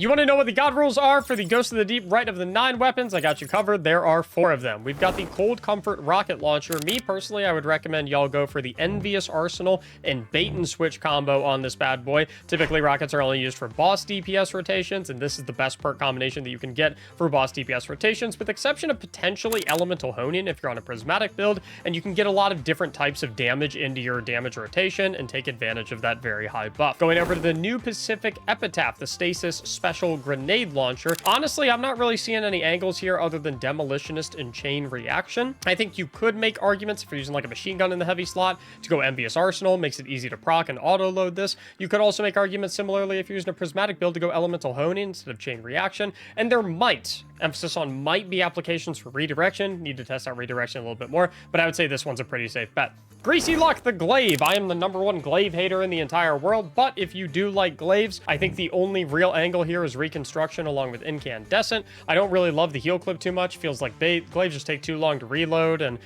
You want to know what the god rules are for the Ghost of the Deep right of the 9 weapons? I got you covered. There are 4 of them. We've got the Cold Comfort Rocket Launcher. Me, personally, I would recommend y'all go for the Envious Arsenal and Bait and Switch combo on this bad boy. Typically, rockets are only used for boss DPS rotations, and this is the best perk combination that you can get for boss DPS rotations, with exception of potentially Elemental Honing if you're on a Prismatic build, and you can get a lot of different types of damage into your damage rotation and take advantage of that very high buff. Going over to the new Pacific Epitaph, the Stasis Special Grenade Launcher. Honestly, I'm not really seeing any angles here other than Demolitionist and Chain Reaction. I think you could make arguments if you're using like a machine gun in the heavy slot to go Envious Arsenal, makes it easy to proc and auto-load this. You could also make arguments similarly if you're using a Prismatic build to go Elemental Honing instead of Chain Reaction, and there might, emphasis on might, be applications for redirection. Need to test out redirection a little bit more, but I would say this one's a pretty safe bet. Greasy Luck, the Glaive. I am the #1 Glaive hater in the entire world, but if you do like Glaives, I think the only real angle here is Reconstruction along with Incandescent. I don't really love the heal clip too much. Feels like bait. Glaives just take too long to reload, and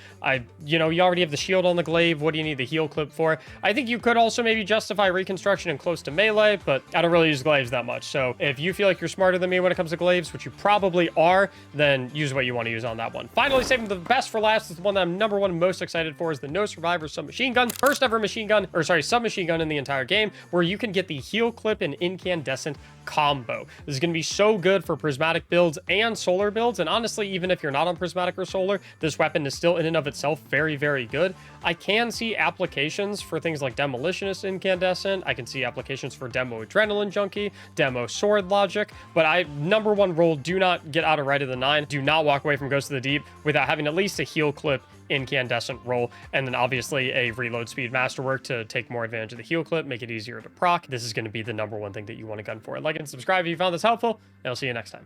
you already have the shield on the Glaive. What do you need the heal clip for? I think you could also maybe justify Reconstruction and close to melee, but I don't really use Glaives that much. So if you feel like you're smarter than me when it comes to Glaives, which you probably are, then use what you want to use on that one. Finally, saving the best for last is the one that I'm #1 most excited for, is the No Survivor Submachine Gun. First ever submachine gun in the entire game, where you can get the heal clip and Incandescent combo. This is going to be so good for Prismatic builds and Solar builds, and honestly, even if you're not on Prismatic or Solar, this weapon is still in and of itself very, very good. I can see applications for things like Demolitionist Incandescent. I can see applications for Demo Adrenaline Junkie, Demo Sword Logic, but #1 rule, do not get out of Right of the 9. Do not walk away from Ghost of the Deep without having at least a heal clip Incandescent roll, and then obviously a reload speed masterwork to take more advantage of the heal clip, make it easier to proc. This is going to be the #1 thing that you want to gun for. Like and subscribe if you found this helpful, and I'll see you next time.